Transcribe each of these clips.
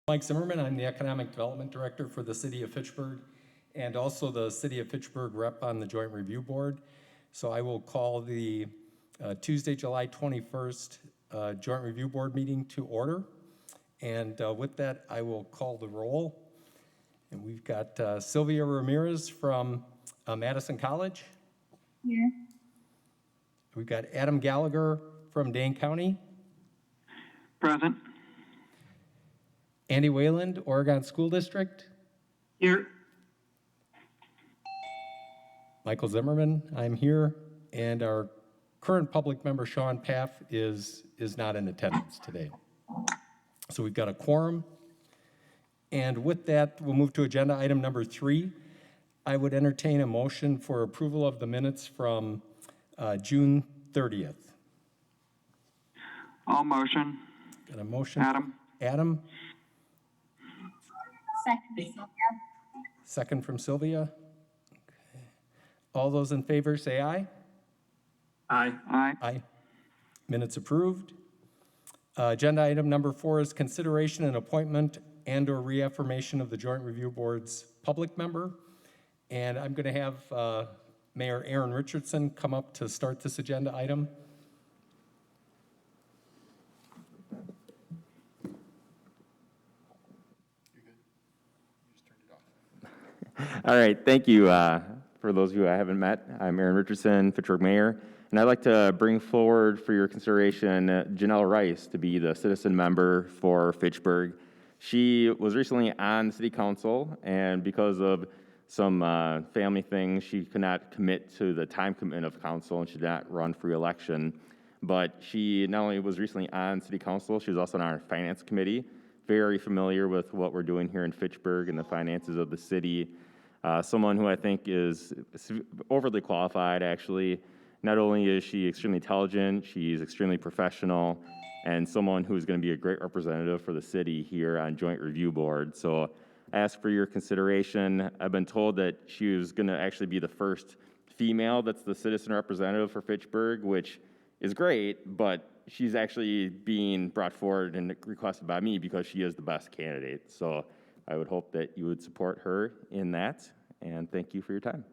Mike Zimmerman. I'm the Economic Development Director for the City of Fitchburg and also the City of Fitchburg rep on the Joint Review Board. So I will call the Tuesday, July 21st Joint Review Board meeting to order. And with that, I will call the roll. And we've got Sylvia Ramirez from Madison College. Here. We've got Adam Gallagher from Dane County. Present. Andy Wayland, Oregon School District. Here. Michael Zimmerman, I'm here. And our current public member, Sean Paff, is not in attendance today. So we've got a quorum. And with that, we'll move to agenda item number 3. I would entertain a motion for approval of the minutes from June 30th. All motion. Got a motion? Adam. Adam, Second, Sylvia. second from Sylvia. Okay. All those in favor say aye. Aye. Aye. Aye. Minutes approved. Agenda item number 4 is consideration and appointment and/or reaffirmation of the Joint Review Board's public member. And I'm going to have Mayor Aaron Richardson come up to start this agenda item. All right, thank you. For those of you I haven't met, I'm Aaron Richardson, Fitchburg Mayor, and I'd like to bring forward for your consideration Janelle Rice to be the citizen member for Fitchburg. She was recently on City Council, and because of some family things, she could not commit to the time commitment of council and she did not run for re-election. But she not only was recently on City Council, she was also on our Finance Committee, very familiar with what we're doing here in Fitchburg and the finances of the city. Someone who I think is overly qualified, actually. Not only is she extremely intelligent, she's extremely professional, and someone who is going to be a great representative for the city here on Joint Review Board. So I ask for your consideration. I've been told that she was going to actually be the first female that's the citizen representative for Fitchburg, which is great, but she's actually being brought forward and requested by me because she is the best candidate. So I would hope that you would support her in that, and thank you for your time.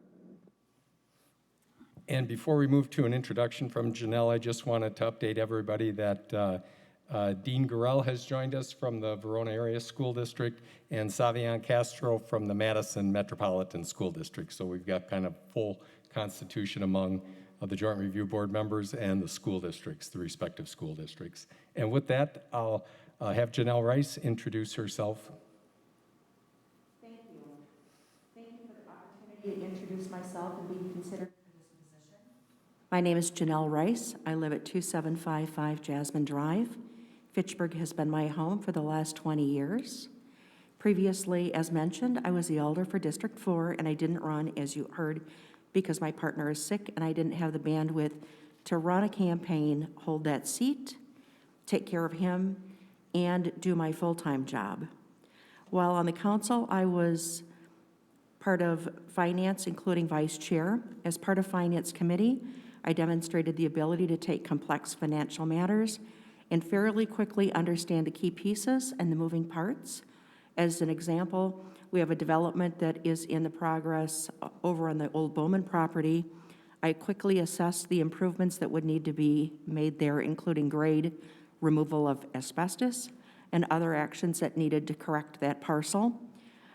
And before we move to an introduction from Janelle, I just wanted to update everybody that Dean Gurrell has joined us from the Verona Area School District and Savion Castro from the Madison Metropolitan School District. So we've got kind of full constitution among the Joint Review Board members and the school districts, the respective school districts. And with that, I'll have Janelle Rice introduce herself. Thank you. Thank you for the opportunity to introduce myself and be considered for this position. My name is Janelle Rice. I live at 2755 Jasmine Drive. Fitchburg has been my home for the last 20 years. Previously, as mentioned, I was the alder for District 4, and I didn't run, as you heard, because my partner is sick and I didn't have the bandwidth to run a campaign, hold that seat, take care of him, and do my full-time job. While on the council, I was part of finance, including vice chair. As part of finance committee, I demonstrated the ability to take complex financial matters and fairly quickly understand the key pieces and the moving parts. As an example, we have a development that is in the progress over on the old Bowman property. I quickly assessed the improvements that would need to be made there, including grade, removal of asbestos, and other actions that needed to correct that parcel.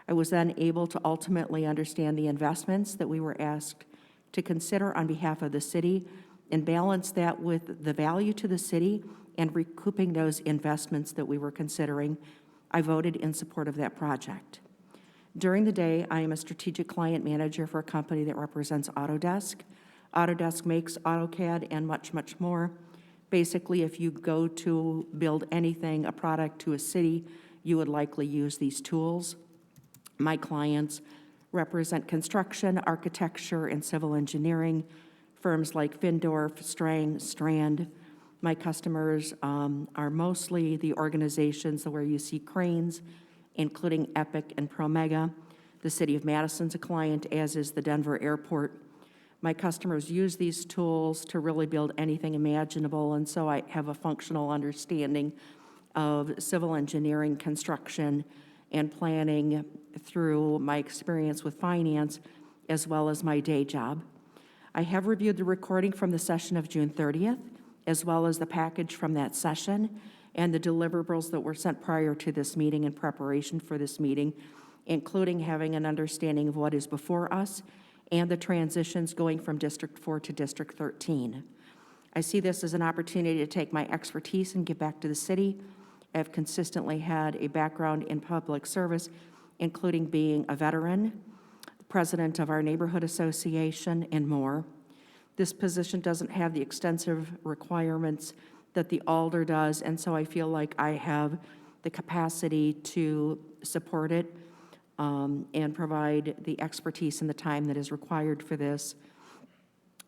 I was then able to ultimately understand the investments that we were asked to consider on behalf of the city and balance that with the value to the city and recouping those investments that we were considering. I voted in support of that project. During the day, I am a strategic client manager for a company that represents Autodesk. Autodesk makes AutoCAD and much, much more. Basically, if you go to build anything, a product to a city, you would likely use these tools. My clients represent construction, architecture, and civil engineering, firms like Findorf, Strang, Strand. My customers are mostly the organizations where you see cranes, including Epic and ProMega. The City of Madison's a client, as is the Denver Airport. My customers use these tools to really build anything imaginable, and so I have a functional understanding of civil engineering, construction, and planning through my experience with finance, as well as my day job. I have reviewed the recording from the session of June 30th, as well as the package from that session and the deliverables that were sent prior to this meeting in preparation for this meeting, including having an understanding of what is before us and the transitions going from District 4 to District 13. I see this as an opportunity to take my expertise and give back to the city. I've consistently had a background in public service, including being a veteran, president of our neighborhood association, and more. This position doesn't have the extensive requirements that the alder does, and so I feel like I have the capacity to support it and provide the expertise and the time that is required for this,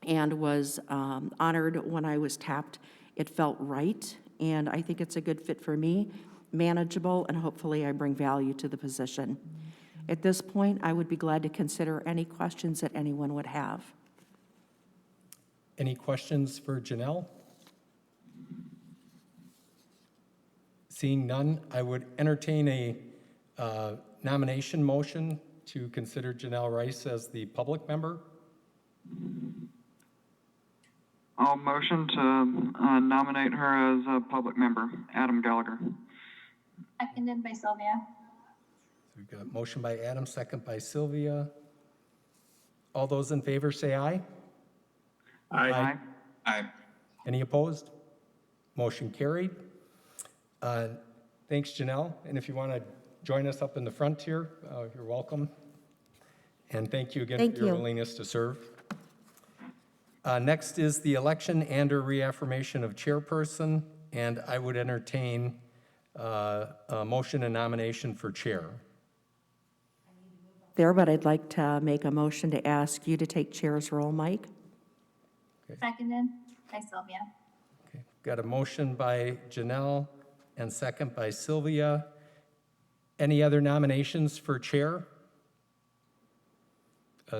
and was honored when I was tapped. It felt right, and I think it's a good fit for me, manageable, and hopefully I bring value to the position. At this point, I would be glad to consider any questions that anyone would have. Any questions for Janelle? Seeing none, I would entertain a nomination motion to consider Janelle Rice as the public member. I'll motion to nominate her as a public member, Adam Gallagher. Seconded by Sylvia. We've got motion by Adam, second by Sylvia. All those in favor say aye. Aye. Any opposed? Motion carried. Thanks, Janelle. And if you want to join us up in the front here, you're welcome. And thank you again Thank for your you. willingness to serve. Next is the election and/or reaffirmation of chairperson, and I would entertain a motion and nomination for chair. There, but I'd like to make a motion to ask you to take chair's role, Mike. Seconded by Sylvia. Okay. Got a motion by Janelle and second by Sylvia. Any other nominations for chair?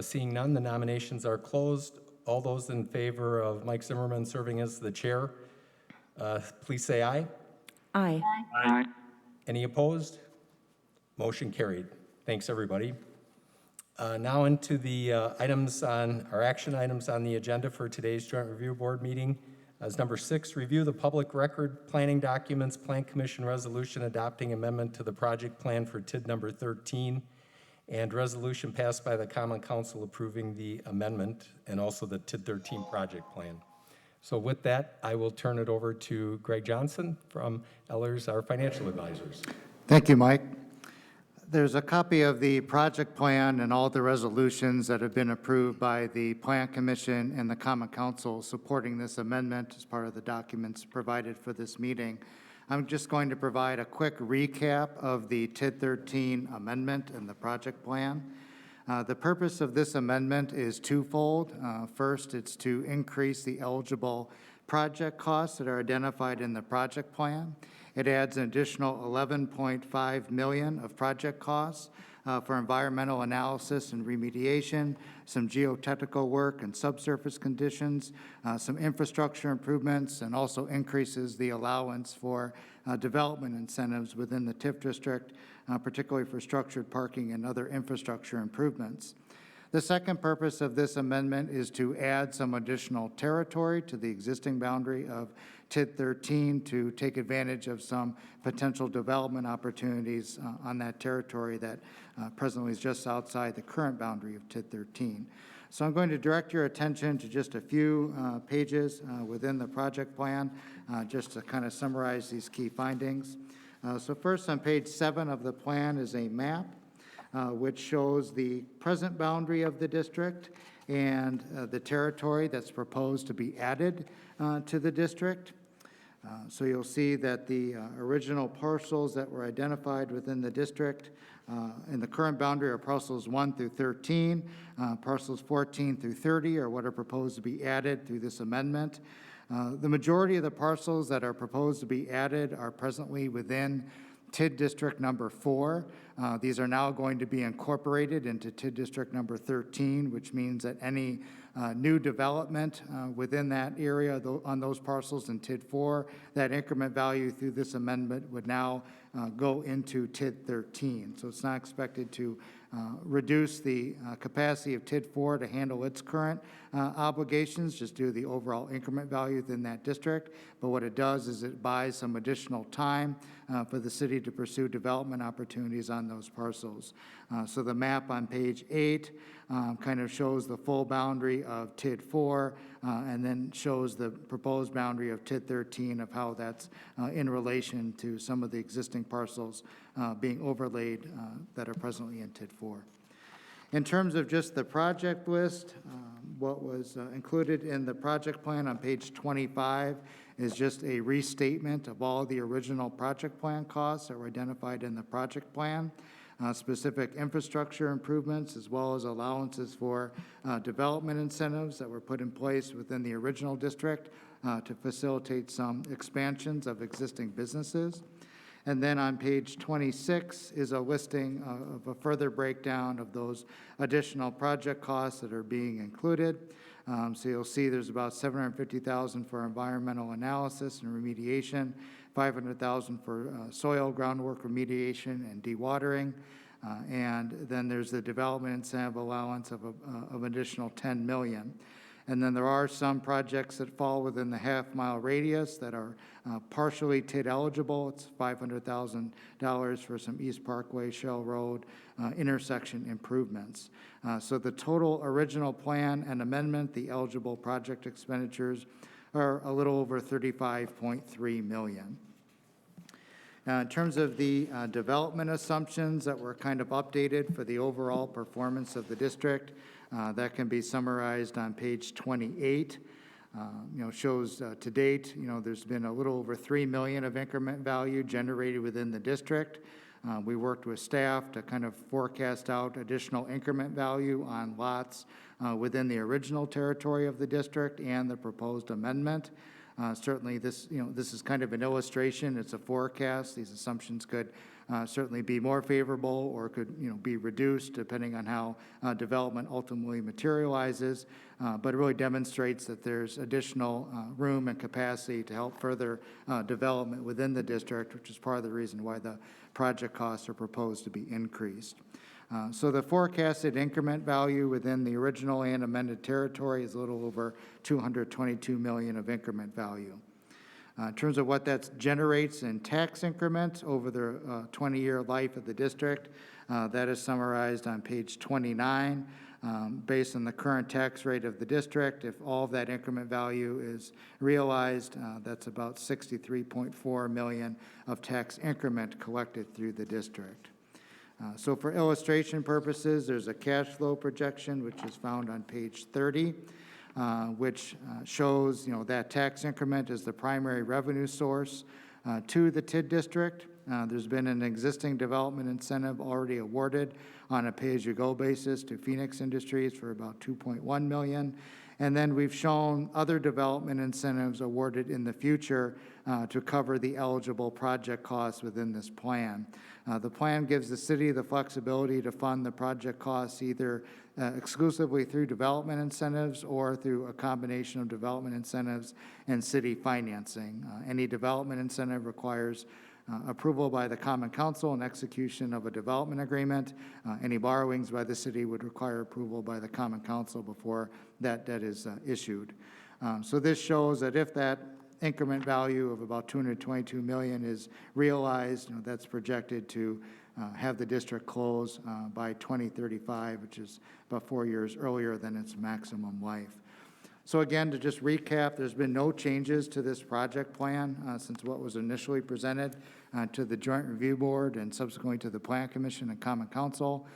Seeing none, the nominations are closed. All those in favor of Mike Zimmerman serving as the chair, please say aye. Aye. Aye. Any opposed? Motion carried. Thanks, everybody. Now into the action items on the agenda for today's Joint Review Board meeting. As number 6, review the public record planning documents, Plan Commission resolution adopting amendment to the project plan for TID number 13, and resolution passed by the Common Council approving the amendment and also the TID 13 project plan. So with that, I will turn it over to Greg Johnson from Ellers, our financial advisors. Thank you, Mike. There's a copy of the project plan and all the resolutions that have been approved by the Plan Commission and the Common Council supporting this amendment as part of the documents provided for this meeting. I'm just going to provide a quick recap of the TID 13 amendment and the project plan. The purpose of this amendment is twofold. First, it's to increase the eligible project costs that are identified in the project plan. It adds an additional $11.5 million of project costs for environmental analysis and remediation, some geotechnical work and subsurface conditions, some infrastructure improvements, and also increases the allowance for development incentives within the TIF district, particularly for structured parking and other infrastructure improvements. The second purpose of this amendment is to add some additional territory to the existing boundary of TID 13 to take advantage of some potential development opportunities on that territory that presently is just outside the current boundary of TID 13. So I'm going to direct your attention to just a few pages within the project plan just to kind of summarize these key findings. So first, on page 7 of the plan is a map which shows the present boundary of the district and the territory that's proposed to be added to the district. So you'll see that the original parcels that were identified within the district in the current boundary are parcels 1 through 13, parcels 14 through 30 are what are proposed to be added through this amendment. The majority of the parcels that are proposed to be added are presently within TID District number 4. These are now going to be incorporated into TID District number 13, which means that any new development within that area on those parcels in TID 4, that increment value through this amendment would now go into TID 13. So it's not expected to reduce the capacity of TID 4 to handle its current obligations, just due to the overall increment value within that district. But what it does is it buys some additional time for the city to pursue development opportunities on those parcels. So the map on page 8 kind of shows the full boundary of TID 4 and then shows the proposed boundary of TID 13 of how that's in relation to some of the existing parcels being overlaid that are presently in TID 4. In terms of just the project list, what was included in the project plan on page 25 is just a restatement of all the original project plan costs that were identified in the project plan, specific infrastructure improvements, as well as allowances for development incentives that were put in place within the original district to facilitate some expansions of existing businesses. And then on page 26 is a listing of a further breakdown of those additional project costs that are being included. So you'll see there's about $750,000 for environmental analysis and remediation, $500,000 for soil groundwork remediation and dewatering, and then there's the development incentive allowance of additional $10 million. And then there are some projects that fall within the half-mile radius that are partially TID eligible. It's $500,000 for some East Parkway, Shell Road intersection improvements. So the total original plan and amendment, the eligible project expenditures, are a little over $35.3 million. In terms of the development assumptions that were kind of updated for the overall performance of the district, that can be summarized on page 28. Shows to date, there's been a little over $3 million of increment value generated within the district. We worked with staff to kind of forecast out additional increment value on lots within the original territory of the district and the proposed amendment. Certainly this is kind of an illustration. It's a forecast. These assumptions could certainly be more favorable or could, be reduced depending on how development ultimately materializes. But it really demonstrates that there's additional room and capacity to help further development within the district, which is part of the reason why the project costs are proposed to be increased. So the forecasted increment value within the original and amended territory is a little over $222 million of increment value. In terms of what that generates in tax increments over the 20-year life of the district, that is summarized on page 29. Based on the current tax rate of the district, if all of that increment value is realized, that's about $63.4 million of tax increment collected through the district. So for illustration purposes, there's a cash flow projection, which is found on page 30, which shows, that tax increment is the primary revenue source to the TID district. There's been an existing development incentive already awarded on a pay-as-you-go basis to Phoenix Industries for about $2.1 million. And then we've shown other development incentives awarded in the future to cover the eligible project costs within this plan. The plan gives the city the flexibility to fund the project costs either exclusively through development incentives or through a combination of development incentives and city financing. Any development incentive requires approval by the Common Council and execution of a development agreement. Any borrowings by the city would require approval by the Common Council before that debt is issued. So this shows that if that increment value of about $222 million is realized, that's projected to have the district close by 2035, which is about 4 years earlier than its maximum life. So again, to just recap, there's been no changes to this project plan since what was initially presented to the Joint Review Board and subsequently to the Plan Commission and Common Council.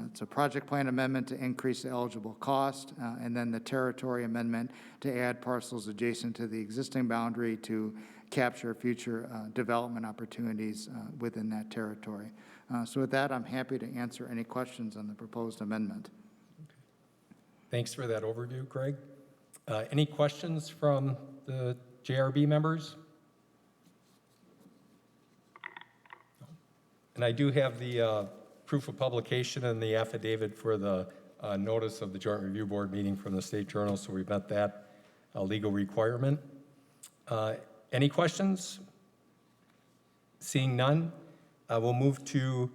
It's a project plan amendment to increase the eligible cost, and then the territory amendment to add parcels adjacent to the existing boundary to capture future development opportunities within that territory. So with that, I'm happy to answer any questions on the proposed amendment. Thanks for that overview, Craig. Any questions from the JRB members? And I do have the proof of publication and the affidavit for the notice of the Joint Review Board meeting from the State Journal, so we've met that legal requirement. Any questions? Seeing none, we'll move to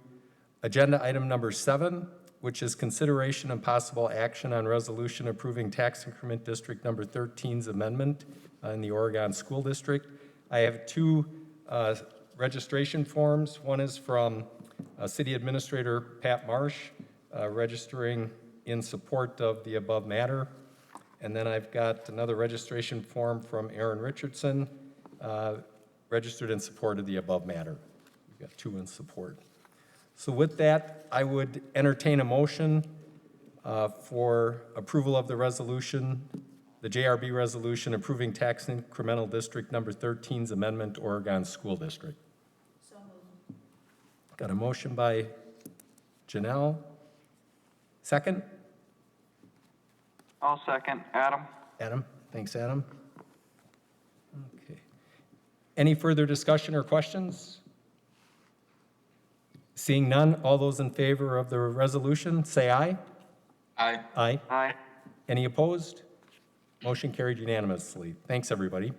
agenda item number 7, which is consideration and possible action on resolution approving tax increment district number 13's amendment in the Oregon School District. I have 2 registration forms. One is from City Administrator Pat Marsh, registering in support of the above matter. And then I've got another registration form from Aaron Richardson, registered in support of the above matter. We've got 2 in support. So with that, I would entertain a motion for approval of the resolution, the JRB resolution approving tax incremental district number 13's amendment, Oregon School District. So moved. Got a motion by Janelle. Second? I'll second. Adam? Adam. Thanks, Adam. Okay. Any further discussion or questions? Seeing none, all those in favor of the resolution, say aye. Aye. Aye. Aye. Any opposed? Motion carried unanimously. Thanks, everybody.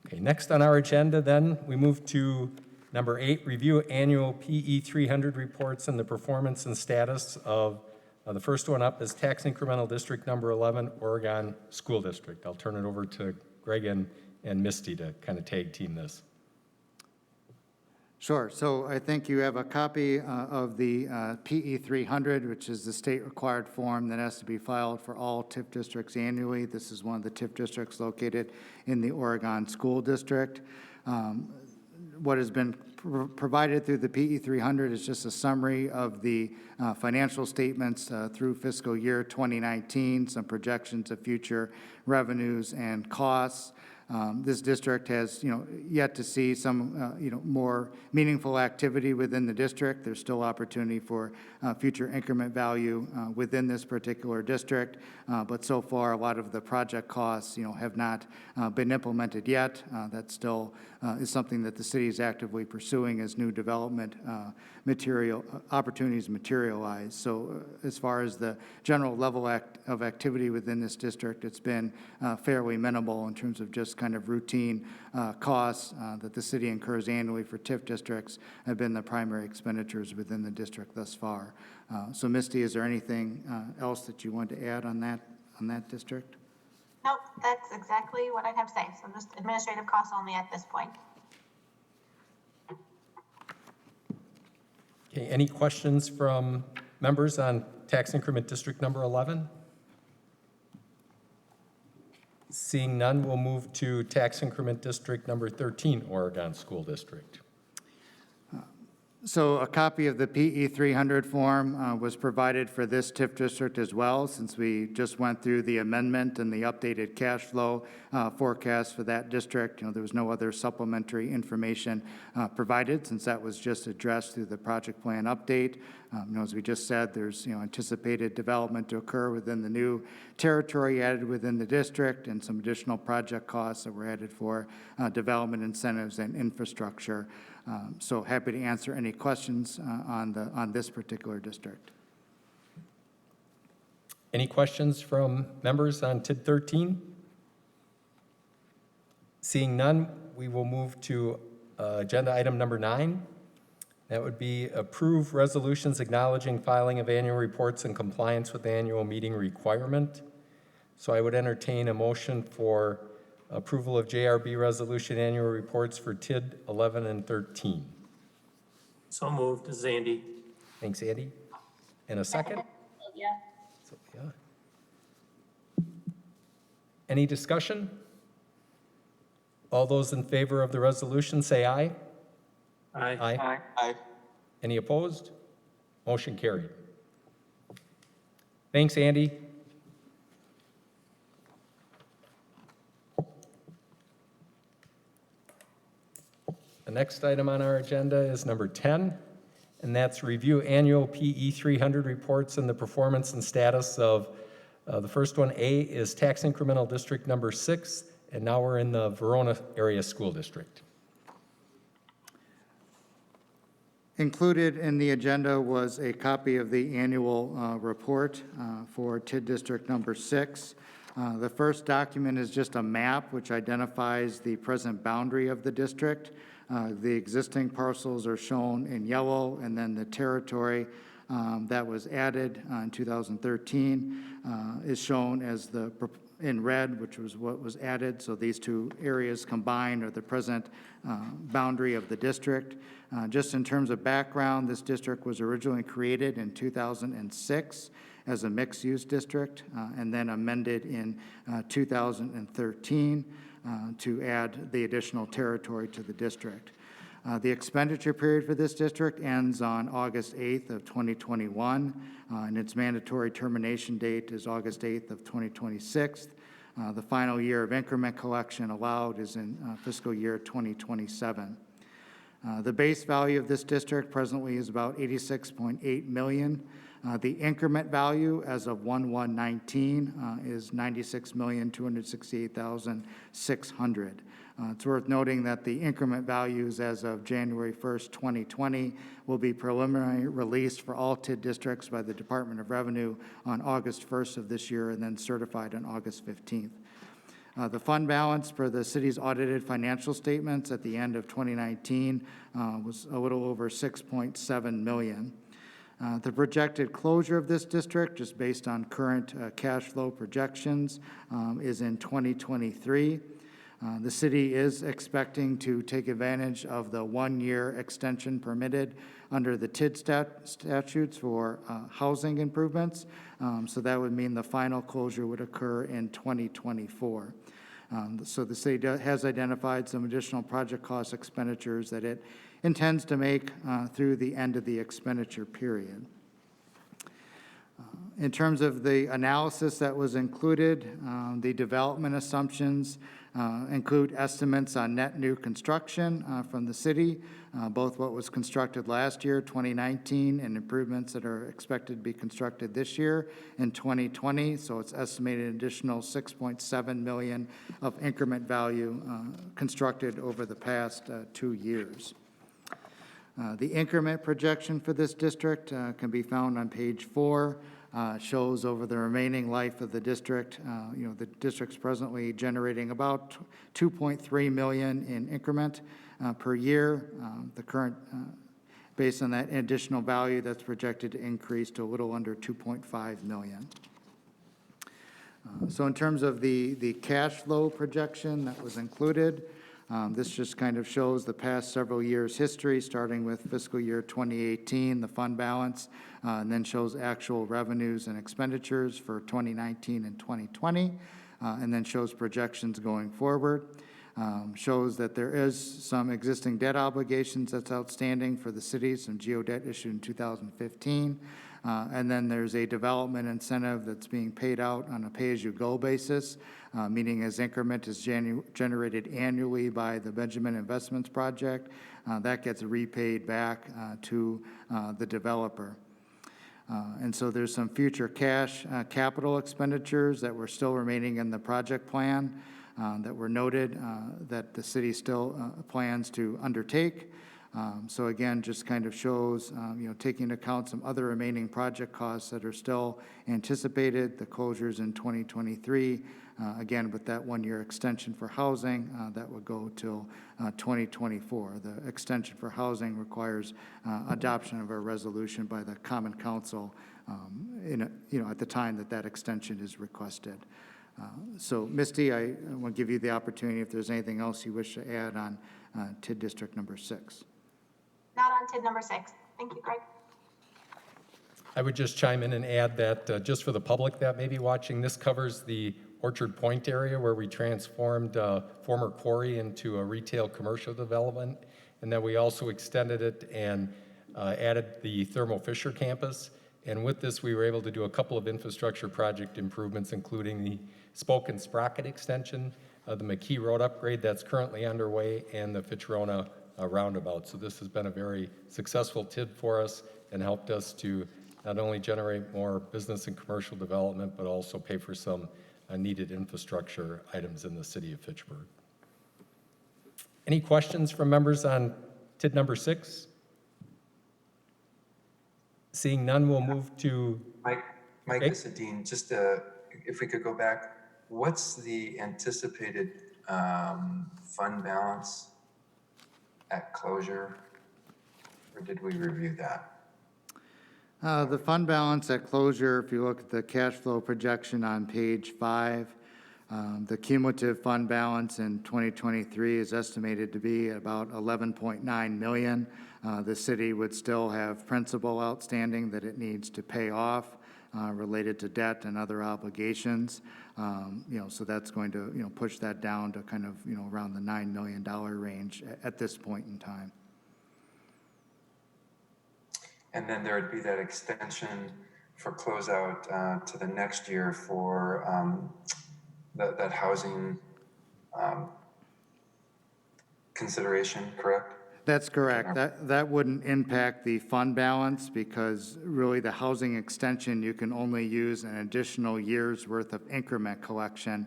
Okay, next on our agenda then, we move to number 8, review annual PE 300 reports and the performance and status of, the first one up is tax incremental district number 11, Oregon School District. I'll turn it over to Greg and Misty to kind of tag team this. Sure. So I think you have a copy of the PE 300, which is the state-required form that has to be filed for all TIF districts annually. This is one of the TIF districts located in the Oregon School District. What has been provided through the PE 300 is just a summary of the financial statements through fiscal year 2019, some projections of future revenues and costs. This district has, yet to see some, more meaningful activity within the district. There's still opportunity for future increment value within this particular district, but so far a lot of the project costs, have not been implemented yet. That still is something that the city is actively pursuing as new development opportunities materialize. So as far as the general level of activity within this district, it's been fairly minimal in terms of just kind of routine costs that the city incurs annually for TIF districts have been the primary expenditures within the district thus far. So Misty, is there anything else that you want to add on that district? Nope, that's exactly what I'd have to say. So just administrative costs only at this point. Okay, any questions from members on tax increment district number 11? Seeing none, we'll move to tax increment district number 13, Oregon School District. So a copy of the PE 300 form was provided for this TIF district as well, since we just went through the amendment and the updated cash flow forecast for that district. There was no other supplementary information provided, since that was just addressed through the project plan update. As we just said, there's anticipated development to occur within the new territory added within the district, and some additional project costs that were added for development incentives and infrastructure. So happy to answer any questions on this particular district. Any questions from members on TID 13? Seeing none, we will move to agenda item number 9. That would be approve resolutions acknowledging filing of annual reports in compliance with the annual meeting requirement. So I would entertain a motion for approval of JRB resolution annual reports for TID 11 and 13. So moved. This is Andy. Thanks, Andy. And a second? Yeah. So, yeah. Any discussion? All those in favor of the resolution say aye. Aye. Aye. Aye. Any opposed? Motion carried. Thanks, Andy. The next item on our agenda is number 10, and that's review annual PE 300 reports and the performance and status of the first one. A is tax incremental district number 6, and now we're in the Verona area school district. Included in the agenda was a copy of the annual report for TID District Number 6. The first document is just a map which identifies the present boundary of the district. The existing parcels are shown in yellow, and then the territory that was added in 2013 is shown as in red, which was what was added. So these two areas combined are the present boundary of the district. Just in terms of background, this district was originally created in 2006 as a mixed-use district, and then amended in 2013 to add the additional territory to the district. The expenditure period for this district ends on August 8th of 2021, and its mandatory termination date is August 8th of 2026. The final year of increment collection allowed is in fiscal year 2027. The base value of this district presently is about $86.8 million. The increment value as of 1/1/19 is $96,268,600. It's worth noting that the increment values as of January 1st, 2020 will be preliminary released for all TID districts by the Department of Revenue on August 1st of this year and then certified on August 15th. The fund balance for the city's audited financial statements at the end of 2019 was a little over $6.7 million. The projected closure of this district, just based on current cash flow projections, is in 2023. The city is expecting to take advantage of the one-year extension permitted under the TID statutes for housing improvements. So that would mean the final closure would occur in 2024. So the city has identified some additional project cost expenditures that it intends to make through the end of the expenditure period. In terms of the analysis that was included, the development assumptions include estimates on net new construction from the city, both what was constructed last year, 2019, and improvements that are expected to be constructed this year in 2020. So it's estimated an additional $6.7 million of increment value constructed over the past 2 years. The increment projection for this district can be found on page 4. Shows over the remaining life of the district. The district's presently generating about $2.3 million in increment per year. The current, based on that additional value, that's projected to increase to a little under $2.5 million. So in terms of the cash flow projection that was included, this just kind of shows the past several years' history, starting with fiscal year 2018, the fund balance, and then shows actual revenues and expenditures for 2019 and 2020, and then shows projections going forward. Shows that there is some existing debt obligations that's outstanding for the city, some geodebt issued in 2015. And then there's a development incentive that's being paid out on a pay-as-you-go basis, meaning as increment is generated annually by the Benjamin Investments Project, that gets repaid back to the developer. And so there's some future cash capital expenditures that were still remaining in the project plan that were noted that the city still plans to undertake. So again, just kind of shows, taking into account some other remaining project costs that are still anticipated, the closures in 2023, again, with that one-year extension for housing, that would go till 2024. The extension for housing requires adoption of a resolution by the Common Council at the time that extension is requested. So Misty, I want to give you the opportunity if there's anything else you wish to add on TID District Number 6. Not on TID number 6. Thank you, Greg. I would just chime in and add that just for the public that may be watching, this covers the Orchard Point area where we transformed former quarry into a retail commercial development, and then we also extended it and added the Thermo Fisher campus. And with this, we were able to do a couple of infrastructure project improvements, including the Spoke and Sprocket extension, the McKee Road upgrade that's currently underway, and the Fitchburg roundabout. So this has been a very successful TID for us and helped us to not only generate more business and commercial development, but also pay for some needed infrastructure items in the city of Fitchburg. Any questions from members on TID number 6? Seeing none, we'll move to, Mike, Okay. this is Dean. Just if we could go back, what's the anticipated fund balance at closure? Or did we review that? The fund balance at closure, if you look at the cash flow projection on page 5, the cumulative fund balance in 2023 is estimated to be about $11.9 million. The city would still have principal outstanding that it needs to pay off related to debt and other obligations. So that's going to, push that down to kind of, around the $9 million range at this point in time. And then there would be that extension for closeout to the next year for that housing consideration, correct? That's correct. That wouldn't impact the fund balance because really the housing extension, you can only use an additional year's worth of increment collection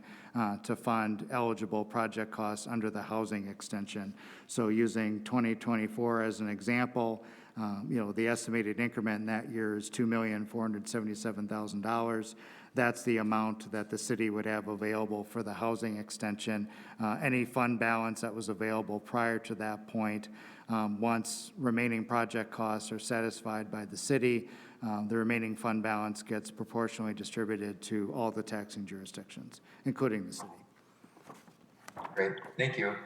to fund eligible project costs under the housing extension. So using 2024 as an example, the estimated increment in that year is $2,477,000. That's the amount that the city would have available for the housing extension. Any fund balance that was available prior to that point, once remaining project costs are satisfied by the city, the remaining fund balance gets proportionally distributed to all the taxing jurisdictions, including the city. Great, thank you.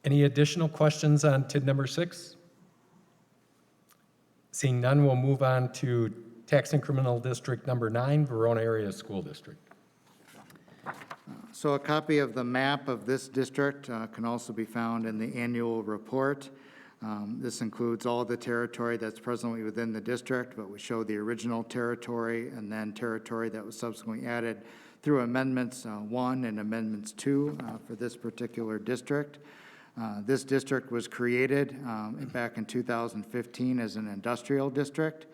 any additional questions on TID number 6? Seeing none, we'll move on to tax incremental district number 9, Verona Area School District. So a copy of the map of this district can also be found in the annual report. This includes all the territory that's presently within the district, but we show the original territory and then territory that was subsequently added through Amendments 1 and Amendments 2 for this particular district. This district was created back in 2015 as an industrial district.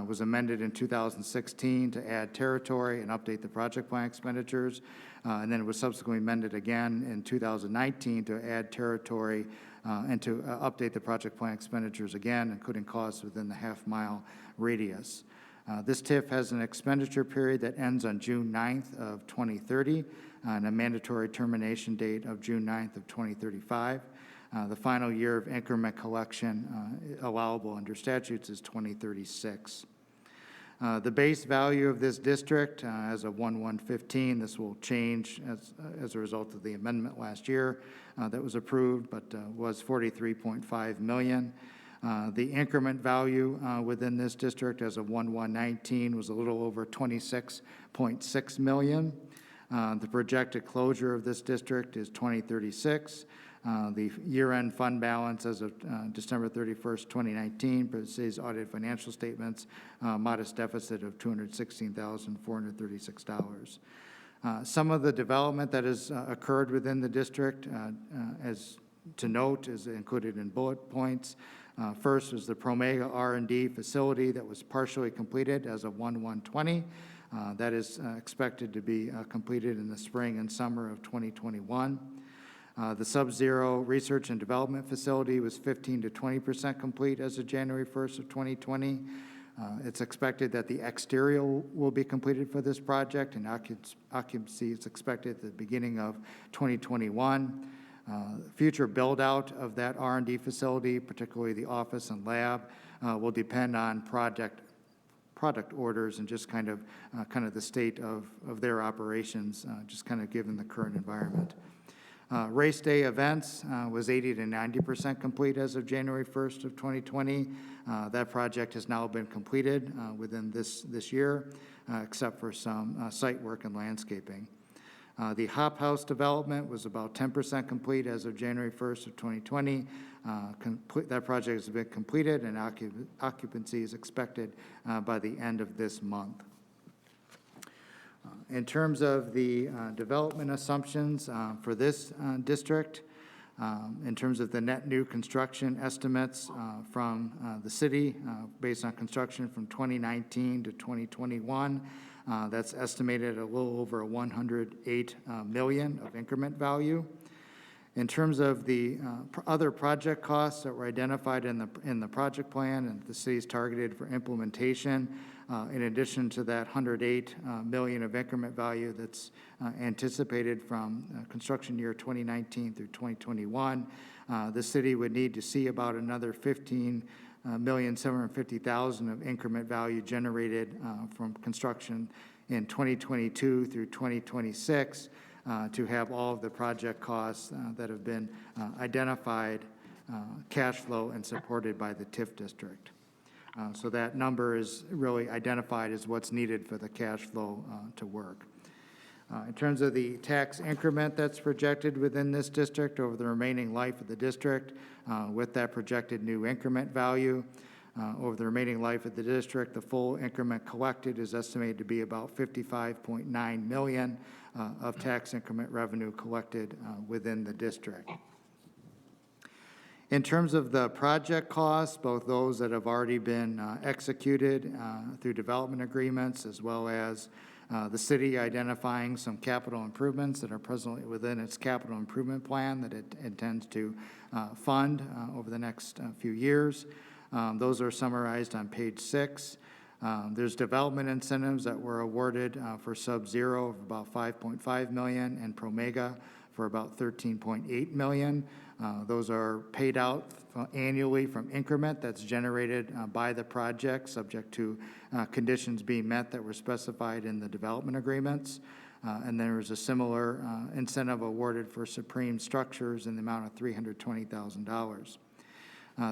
Was amended in 2016 to add territory and update the project plan expenditures, and then it was subsequently amended again in 2019 to add territory and to update the project plan expenditures again, including costs within the half-mile radius. This TIF has an expenditure period that ends on June 9th of 2030 and a mandatory termination date of June 9th of 2035. The final year of increment collection allowable under statutes is 2036. The base value of this district as of 1/1/15, this will change as a result of the amendment last year that was approved, but was $43.5 million. The increment value within this district as of 1/1/19 was a little over $26.6 million. The projected closure of this district is 2036. The year-end fund balance as of December 31st, 2019, per city's audited financial statements, modest deficit of $216,436. Some of the development that has occurred within the district, as to note, is included in bullet points. First was the Promega R&D facility that was partially completed as of 1/1/20. That is expected to be completed in the spring and summer of 2021. The Sub-Zero Research and Development Facility was 15 to 20% complete as of January 1st of 2020. It's expected that the exterior will be completed for this project, and occupancy is expected at the beginning of 2021. Future build-out of that R&D facility, particularly the office and lab, will depend on product orders and just kind of the state of their operations, just kind of given the current environment. Race day events was 80 to 90% complete as of January 1st of 2020. That project has now been completed within this year, except for some site work and landscaping. The Hop House development was about 10% complete as of January 1st of 2020. That project has been completed and occupancy is expected by the end of this month. In terms of the development assumptions for this district, in terms of the net new construction estimates from the city based on construction from 2019 to 2021, that's estimated at a little over $108 million of increment value. In terms of the other project costs that were identified in the project plan and the city's targeted for implementation, in addition to that $108 million of increment value that's anticipated from construction year 2019 through 2021, the city would need to see about another $15,750,000 of increment value generated from construction in 2022 through 2026 to have all of the project costs that have been identified, cash flow, and supported by the TIF district. So that number is really identified as what's needed for the cash flow to work. In terms of the tax increment that's projected within this district over the remaining life of the district, with that projected new increment value, over the remaining life of the district, the full increment collected is estimated to be about $55.9 million of tax increment revenue collected within the district. In terms of the project costs, both those that have already been executed through development agreements, as well as the city identifying some capital improvements that are presently within its capital improvement plan that it intends to fund over the next few years. Those are summarized on page 6. There's development incentives that were awarded for Sub-Zero of about $5.5 million and Promega for about $13.8 million. Those are paid out annually from increment that's generated by the project, subject to conditions being met that were specified in the development agreements. And there was a similar incentive awarded for Supreme Structures in the amount of $320,000.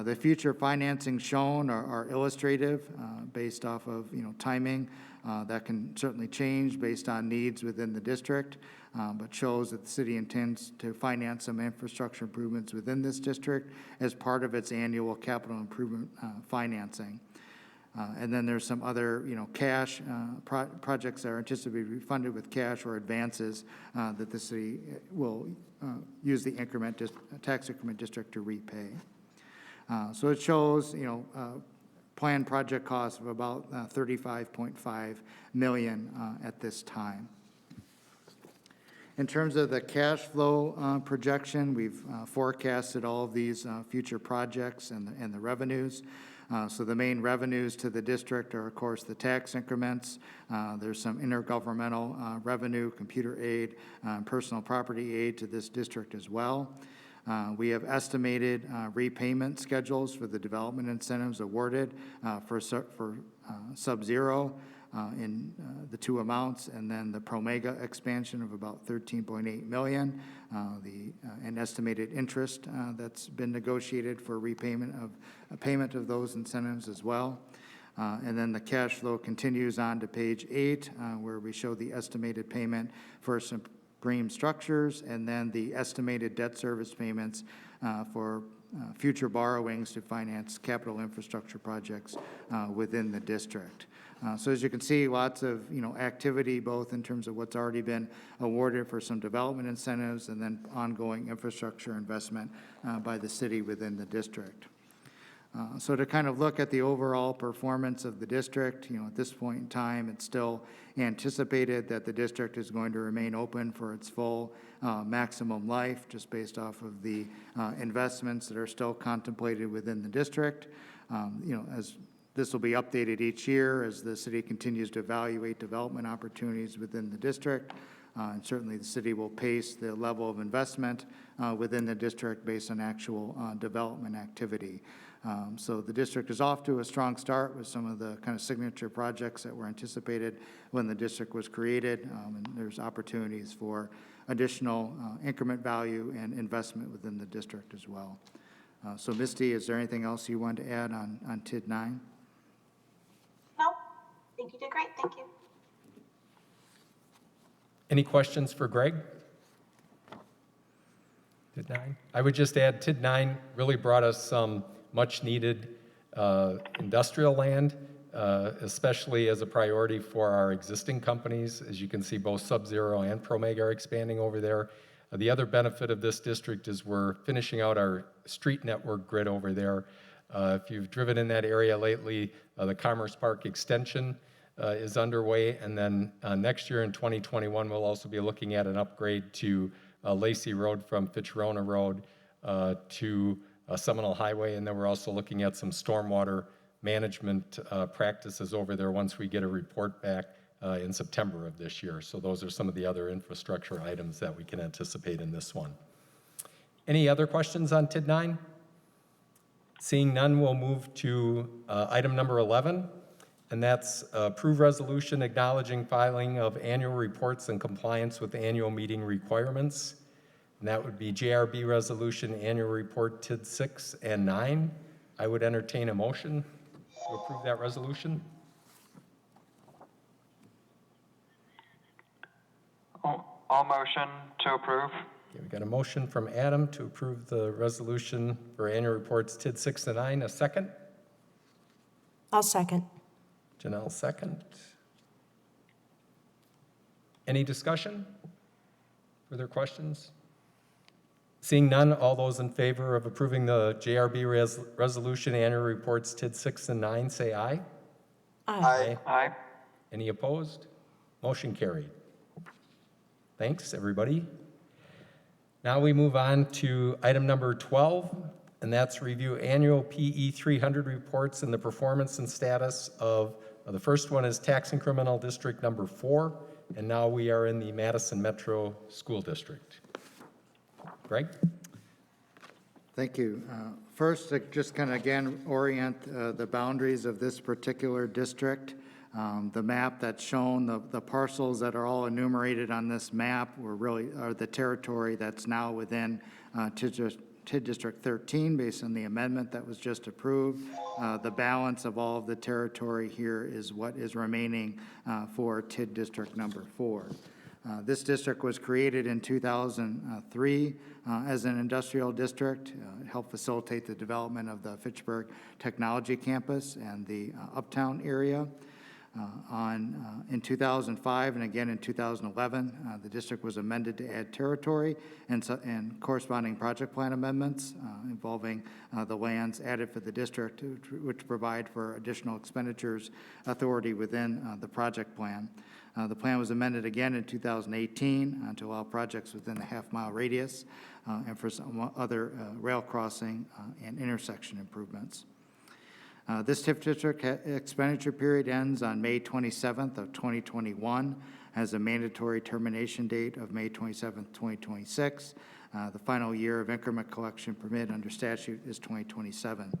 The future financing shown are illustrative based off of timing. That can certainly change based on needs within the district, but shows that the city intends to finance some infrastructure improvements within this district as part of its annual capital improvement financing. And then there's some other, cash projects that are anticipated to be funded with cash or advances that the city will use the tax increment district to repay. So it shows, planned project costs of about $35.5 million at this time. In terms of the cash flow projection, we've forecasted all of these future projects and the revenues. So the main revenues to the district are, of course, the tax increments. There's some intergovernmental revenue, computer aid, personal property aid to this district as well. We have estimated repayment schedules for the development incentives awarded for Sub-Zero in the two amounts, and then the Promega expansion of about $13.8 million, an estimated interest that's been negotiated for payment of those incentives as well. And then the cash flow continues on to page 8, where we show the estimated payment for Supreme Structures, and then the estimated debt service payments for future borrowings to finance capital infrastructure projects within the district. So as you can see, lots of activity, both in terms of what's already been awarded for some development incentives and then ongoing infrastructure investment by the city within the district. So to kind of look at the overall performance of the district, at this point in time, it's still anticipated that the district is going to remain open for its full maximum life, just based off of the investments that are still contemplated within the district. As this will be updated each year as the city continues to evaluate development opportunities within the district. And certainly the city will pace the level of investment within the district based on actual development activity. So the district is off to a strong start with some of the kind of signature projects that were anticipated when the district was created, and there's opportunities for additional increment value and investment within the district as well. So Misty, is there anything else you want to add on TID 9? No, I think you did great. Thank you. Any questions for Greg? TID 9? I would just add TID 9 really brought us some much-needed industrial land, especially as a priority for our existing companies. As you can see, both Sub-Zero and Promega are expanding over there. The other benefit of this district is we're finishing out our street network grid over there. If you've driven in that area lately, the Commerce Park extension is underway, and then next year in 2021, we'll also be looking at an upgrade to Lacey Road from Fitchburg Road to Seminole Highway. And then we're also looking at some stormwater management practices over there once we get a report back in September of this year. So those are some of the other infrastructure items that we can anticipate in this one. Any other questions on TID 9? Seeing none, we'll move to item number 11, and that's approve resolution acknowledging filing of annual reports in compliance with annual meeting requirements. And that would be JRB resolution annual report TID 6 and 9. I would entertain a motion to approve that resolution. All motion to approve. Okay, we got a motion from Adam to approve the resolution for annual reports TID 6 and 9. A second? I'll second. Janelle, second. Any discussion? Further questions? Seeing none, all those in favor of approving the JRB resolution annual reports TID 6 and 9, say aye. Aye. Aye. Any opposed? Motion carried. Thanks, everybody. Now we move on to item number 12, and that's review annual PE 300 reports and the performance and status of, the first one is tax incremental district number 4, and now we are in the Madison Metro School District. Greg? Thank you. First, to just kind of again orient the boundaries of this particular district. The map that's shown, the parcels that are all enumerated on this map are the territory that's now within TID District 13 based on the amendment that was just approved. The balance of all of the territory here is what is remaining for TID District number 4. This district was created in 2003 as an industrial district. It helped facilitate the development of the Fitchburg Technology Campus and the Uptown area. In 2005 and again in 2011, the district was amended to add territory and corresponding project plan amendments involving the lands added for the district, which provide for additional expenditures authority within the project plan. The plan was amended again in 2018 to allow projects within the half-mile radius and for some other rail crossing and intersection improvements. This TIF district expenditure period ends on May 27th of 2021, has a mandatory termination date of May 27th, 2026. The final year of increment collection permit under statute is 2027.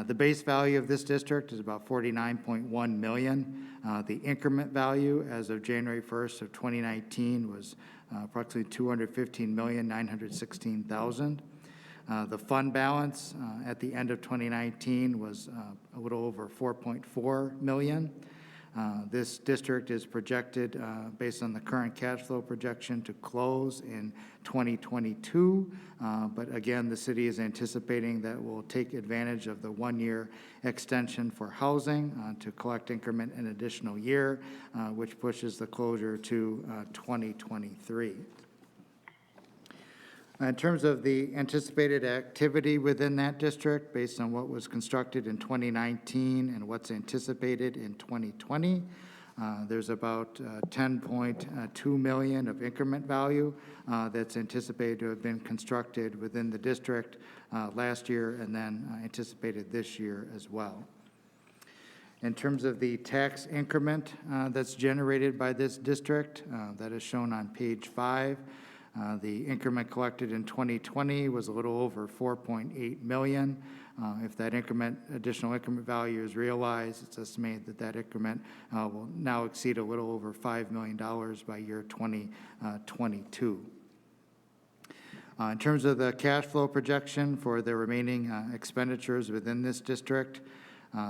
The base value of this district is about $49.1 million. The increment value as of January 1st of 2019 was approximately $215,916,000. The fund balance at the end of 2019 was a little over $4.4 million. This district is projected, based on the current cash flow projection, to close in 2022. But again, the city is anticipating that we'll take advantage of the one-year extension for housing to collect increment an additional year, which pushes the closure to 2023. In terms of the anticipated activity within that district, based on what was constructed in 2019 and what's anticipated in 2020, there's about $10.2 million of increment value that's anticipated to have been constructed within the district last year and then anticipated this year as well. In terms of the tax increment that's generated by this district, that is shown on page 5. The increment collected in 2020 was a little over $4.8 million. If that additional increment value is realized, it's estimated that that increment will now exceed a little over $5 million by year 2022. In terms of the cash flow projection for the remaining expenditures within this district,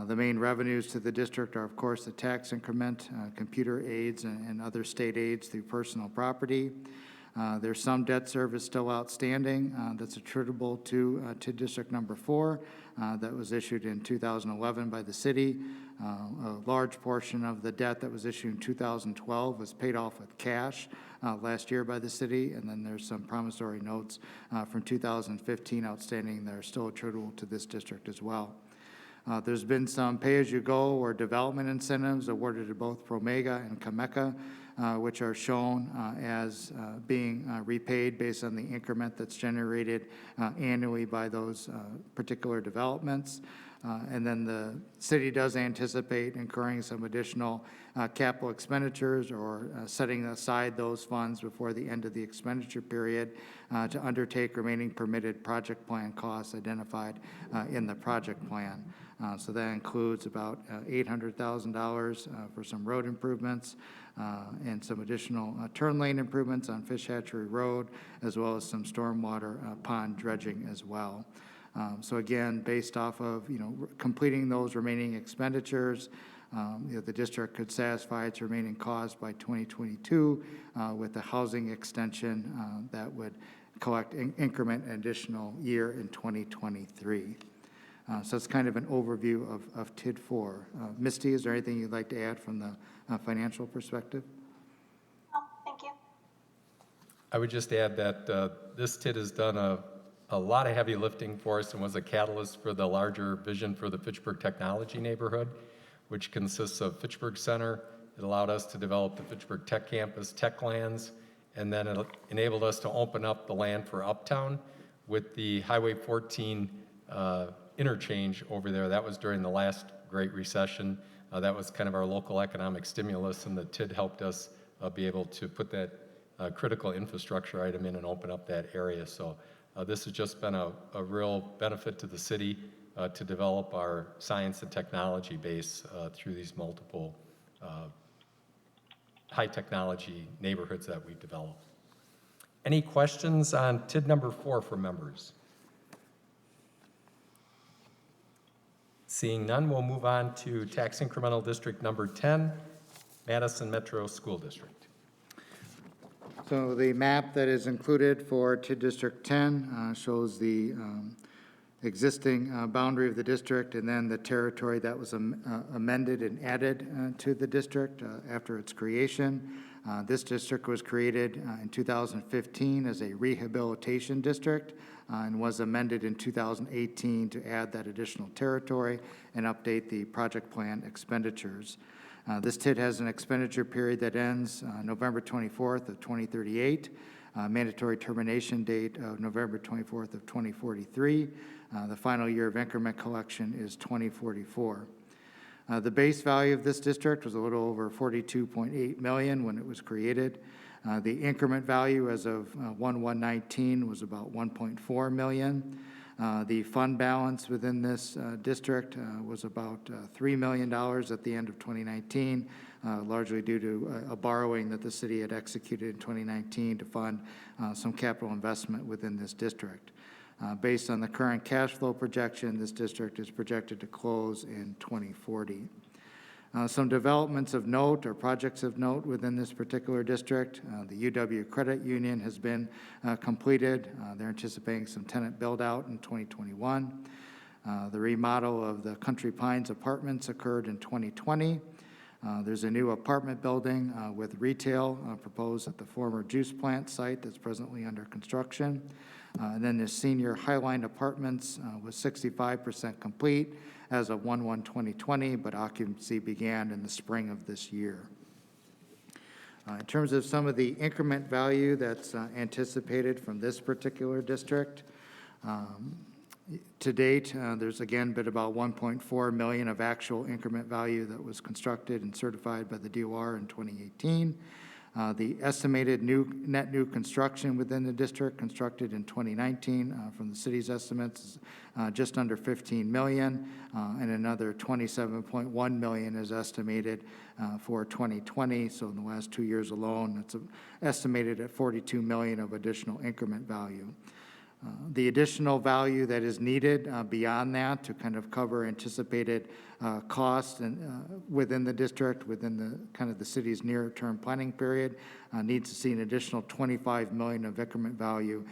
the main revenues to the district are, of course, the tax increment, computer aids, and other state aids through personal property. There's some debt service still outstanding that's attributable to District Number 4 that was issued in 2011 by the city. A large portion of the debt that was issued in 2012 was paid off with cash last year by the city, and then there's some promissory notes from 2015 outstanding that are still attributable to this district as well. There's been some pay-as-you-go or development incentives awarded to both Promega and Cameca which are shown as being repaid based on the increment that's generated annually by those particular developments. And then the city does anticipate incurring some additional capital expenditures or setting aside those funds before the end of the expenditure period to undertake remaining permitted project plan costs identified in the project plan. So that includes about $800,000 for some road improvements and some additional turn lane improvements on Fish Hatchery Road, as well as some stormwater pond dredging as well. So again, based off of, completing those remaining expenditures, the district could satisfy its remaining costs by 2022 with the housing extension that would collect increment an additional year in 2023. So it's kind of an overview of TID 4. Misty, is there anything you'd like to add from the financial perspective? Oh, thank you. I would just add that this TID has done a lot of heavy lifting for us and was a catalyst for the larger vision for the Fitchburg Technology Neighborhood, which consists of Fitchburg Center. It allowed us to develop the Fitchburg Tech Campus, Tech Lands, and then it enabled us to open up the land for Uptown with the Highway 14 interchange over there. That was during the last Great Recession. That was kind of our local economic stimulus, and the TID helped us be able to put that critical infrastructure item in and open up that area. So this has just been a real benefit to the city to develop our science and technology base through these multiple high technology neighborhoods that we've developed. Any questions on TID number 4 from members? Seeing none, we'll move on to tax incremental district number 10, Madison Metro School District. So the map that is included for TID District 10 shows the existing boundary of the district and then the territory that was amended and added to the district after its creation. This district was created in 2015 as a rehabilitation district and was amended in 2018 to add that additional territory and update the project plan expenditures. This TID has an expenditure period that ends November 24th of 2038, mandatory termination date of November 24th of 2043. The final year of increment collection is 2044. The base value of this district was a little over $42.8 million when it was created. The increment value as of 1/1/19 was about $1.4 million. The fund balance within this district was about $3 million at the end of 2019, largely due to a borrowing that the city had executed in 2019 to fund some capital investment within this district. Based on the current cash flow projection, this district is projected to close in 2040. Some developments of note or projects of note within this particular district. The UW Credit Union has been completed. They're anticipating some tenant build-out in 2021. The remodel of the Country Pines Apartments occurred in 2020. There's a new apartment building with retail proposed at the former juice plant site that's presently under construction. And then the senior Highline Apartments was 65% complete as of 1/1/2020, but occupancy began in the spring of this year. In terms of some of the increment value that's anticipated from this particular district, to date, there's again been about $1.4 million of actual increment value that was constructed and certified by the DOR in 2018. The estimated net new construction within the district constructed in 2019 from the city's estimates is just under $15 million, and another $27.1 million is estimated for 2020. So in the last 2 years alone, it's estimated at $42 million of additional increment value. The additional value that is needed beyond that to kind of cover anticipated costs and within the district, within the kind of the city's near-term planning period, needs to see an additional $25 million of increment value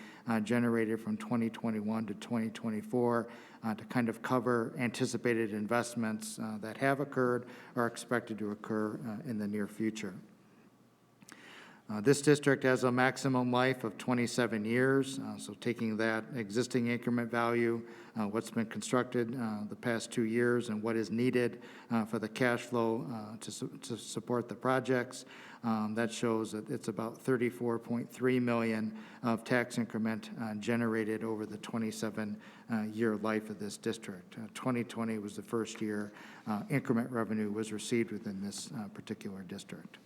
generated from 2021 to 2024 to kind of cover anticipated investments that have occurred or are expected to occur in the near future. This district has a maximum life of 27 years, so taking that existing increment value, what's been constructed the past 2 years, and what is needed for the cash flow to support the projects, That shows that it's about $34.3 million of tax increment generated over the 27-year life of this district. 2020 was the first year increment revenue was received within this particular district.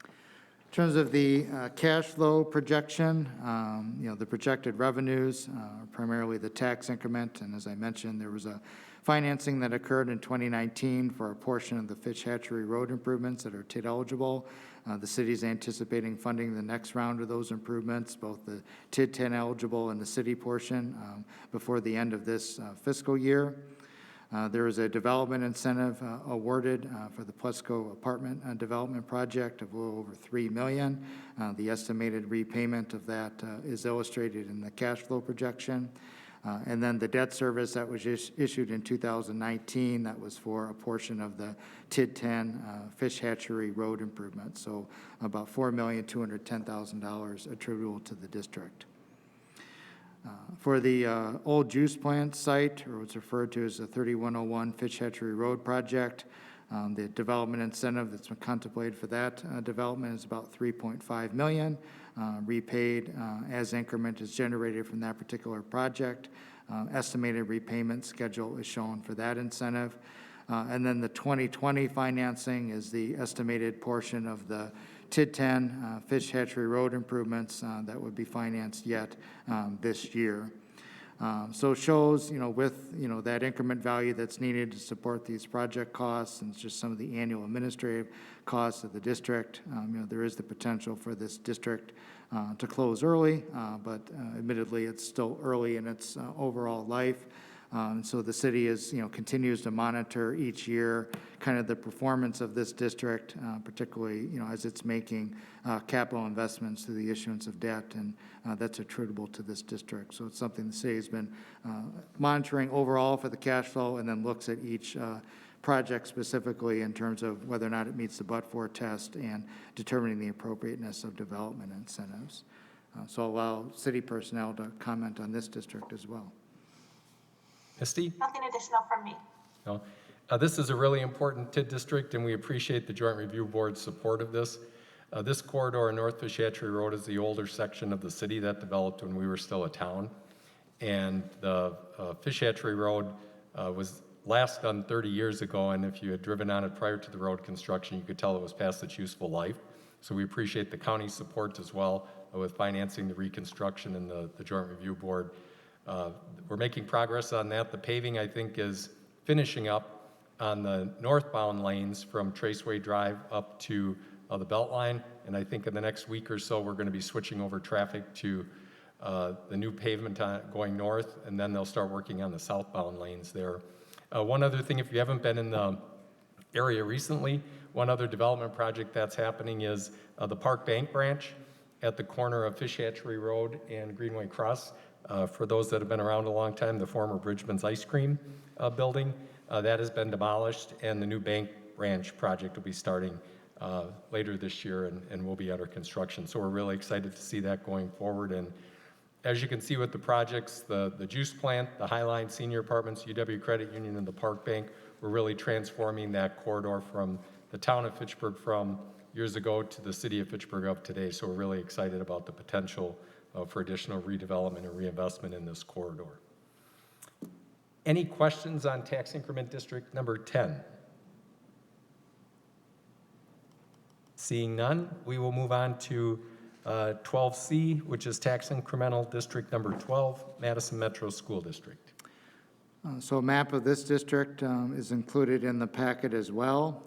In terms of the cash flow projection, the projected revenues, primarily the tax increment, and as I mentioned, there was a financing that occurred in 2019 for a portion of the Fitch Hatchery Road improvements that are TID eligible. The city is anticipating funding the next round of those improvements, both the TID 10 eligible and the city portion, before the end of this fiscal year. There is a development incentive awarded for the Plesco apartment development project of a little over $3 million. The estimated repayment of that is illustrated in the cash flow projection. And then the debt service that was issued in 2019, that was for a portion of the TID 10 Fish Hatchery Road improvement. So about $4,210,000 attributable to the district. For the old juice plant site, or what's referred to as the 3101 Fish Hatchery Road project, the development incentive that's been contemplated for that development is about $3.5 million, repaid as increment is generated from that particular project. Estimated repayment schedule is shown for that incentive. And then the 2020 financing is the estimated portion of the TID 10 Fish Hatchery Road improvements that would be financed yet this year. So it shows, with, that increment value that's needed to support these project costs and just some of the annual administrative costs of the district, there is the potential for this district to close early, but admittedly, it's still early in its overall life. So the city is, continues to monitor each year kind of the performance of this district, particularly, as it's making capital investments through the issuance of debt, and that's attributable to this district. So it's something the city has been monitoring overall for the cash flow, and then looks at each project specifically in terms of whether or not it meets the but-for test and determining the appropriateness of development incentives. So I'll allow city personnel to comment on this district as well. Misty? Nothing additional from me. No. This is a really important TID district, and we appreciate the Joint Review Board's support of this. This corridor, North Fish Hatchery Road, is the older section of the city that developed when we were still a town. And the Fish Hatchery Road was last done 30 years ago, and if you had driven on it prior to the road construction, you could tell it was past its useful life. So we appreciate the county's support as well with financing the reconstruction and the Joint Review Board. We're making progress on that. The paving, I think, is finishing up on the northbound lanes from Traceway Drive up to the Beltline, and I think in the next week or so, we're going to be switching over traffic to the new pavement going north, and then they'll start working on the southbound lanes there. One other thing, if you haven't been in the area recently, one other development project that's happening is the Park Bank branch at the corner of Fish Hatchery Road and Greenway Cross. For those that have been around a long time, the former Bridgman's Ice Cream building, that has been demolished, and the new bank branch project will be starting later this year and will be under construction. So we're really excited to see that going forward. And as you can see with the projects, the juice plant, the Highline Senior Apartments, UW Credit Union, and the Park Bank, we're really transforming that corridor from the town of Fitchburg from years ago to the city of Fitchburg of today. So we're really excited about the potential for additional redevelopment and reinvestment in this corridor. Any questions on tax increment district number 10? Seeing none, we will move on to 12C, which is tax incremental district number 12, Madison Metro School District. So a map of this district is included in the packet as well.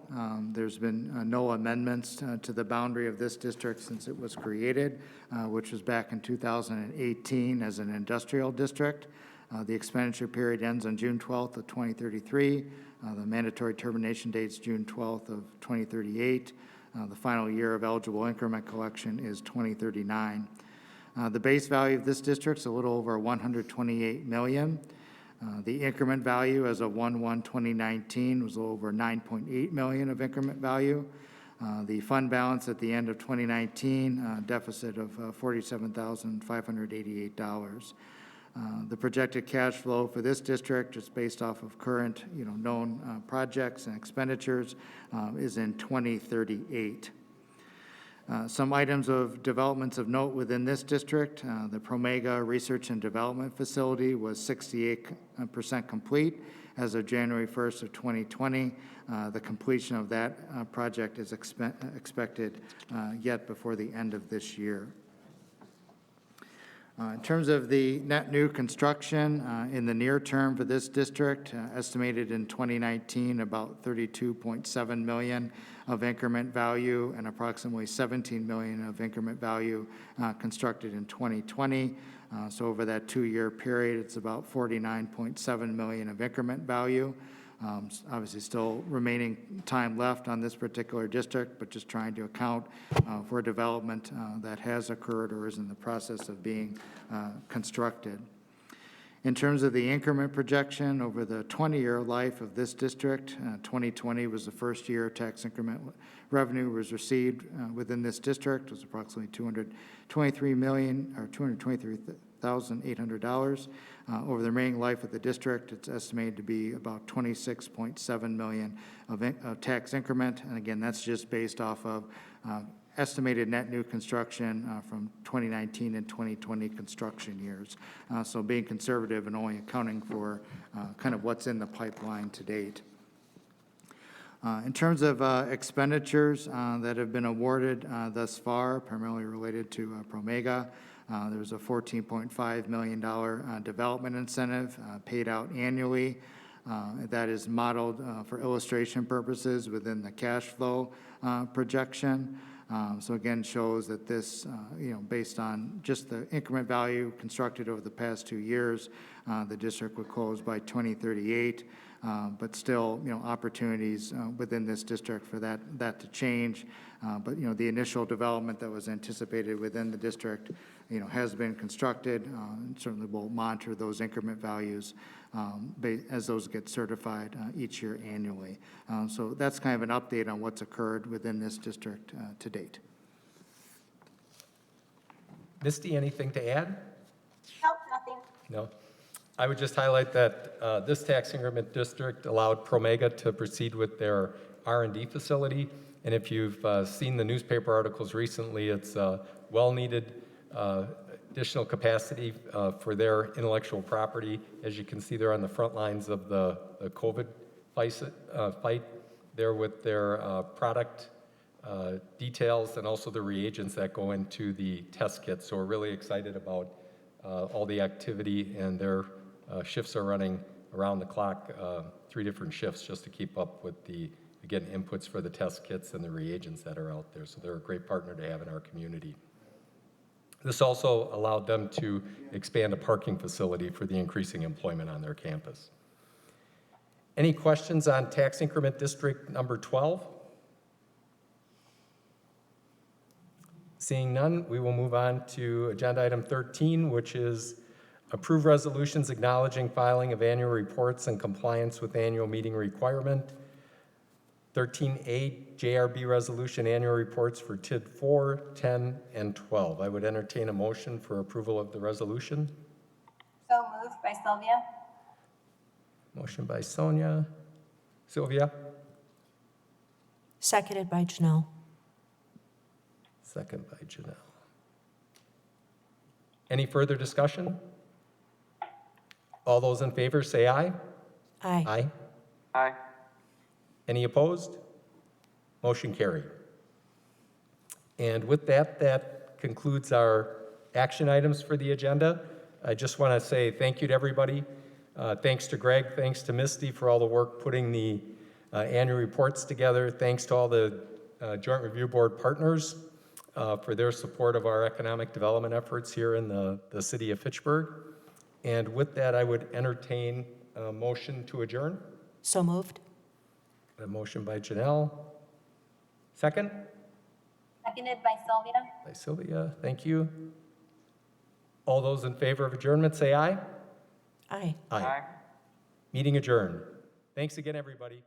There's been no amendments to the boundary of this district since it was created, which was back in 2018 as an industrial district. The expenditure period ends on June 12th of 2033. The mandatory termination date is June 12th of 2038. The final year of eligible increment collection is 2039. The base value of this district is a little over $128 million. The increment value as of 1/1/2019 was a little over $9.8 million of increment value. The fund balance at the end of 2019, deficit of $47,588. The projected cash flow for this district, just based off of current, known projects and expenditures, is in 2038. Some items of developments of note within this district, the Promega Research and Development Facility was 68% complete as of January 1st of 2020. The completion of that project is expected yet before the end of this year. In terms of the net new construction in the near term for this district, estimated in 2019 about $32.7 million of increment value and approximately $17 million of increment value constructed in 2020. So over that 2-year period, it's about $49.7 million of increment value. Obviously, still remaining time left on this particular district, but just trying to account for development that has occurred or is in the process of being constructed. In terms of the increment projection over the 20-year life of this district, 2020 was the first year tax increment revenue was received within this district. It was approximately $223,800. Over the remaining life of the district, it's estimated to be about $26.7 million of tax increment. And again, that's just based off of estimated net new construction from 2019 and 2020 construction years. So being conservative and only accounting for kind of what's in the pipeline to date. In terms of expenditures that have been awarded thus far, primarily related to Promega, there's a $14.5 million development incentive paid out annually. That is modeled for illustration purposes within the cash flow projection. So again, shows that this, based on just the increment value constructed over the past 2 years, the district would close by 2038. But still, opportunities within this district for that to change. But the initial development that was anticipated within the district, has been constructed. And certainly we'll monitor those increment values as those get certified each year annually. So that's kind of an update on what's occurred within this district to date. Misty, anything to add? Nope, nothing. No. I would just highlight that this tax increment district allowed Promega to proceed with their R&D facility. And if you've seen the newspaper articles recently, it's well-needed additional capacity for their intellectual property. As you can see, they're on the front lines of the COVID fight there with their product details and also the reagents that go into the test kits. So we're really excited about all the activity, and their shifts are running around the clock, 3 different shifts just to keep up with the, again, inputs for the test kits and the reagents that are out there. So they're a great partner to have in our community. This also allowed them to expand a parking facility for the increasing employment on their campus. Any questions on tax increment district number 12? Seeing none, we will move on to agenda item 13, which is approve resolutions acknowledging filing of annual reports and compliance with annual meeting requirement. 13A, JRB resolution annual reports for TID 4, 10, and 12. I would entertain a motion for approval of the resolution. So moved by Sylvia. Motion by Sonia. Sylvia? Seconded by Janelle. Second by Janelle. Any further discussion? All those in favor say aye. Aye. Aye. Aye. Any opposed? Motion carried. And with that, that concludes our action items for the agenda. I just want to say thank you to everybody. Thanks to Greg, thanks to Misty for all the work putting the annual reports together. Thanks to all the Joint Review Board partners for their support of our economic development efforts here in the city of Fitchburg. And with that, I would entertain a motion to adjourn. So moved. A motion by Janelle. Second? Seconded by Sylvia. By Sylvia. Thank you. All those in favor of adjournment say aye. Aye. Aye. Meeting adjourned. Thanks again, everybody.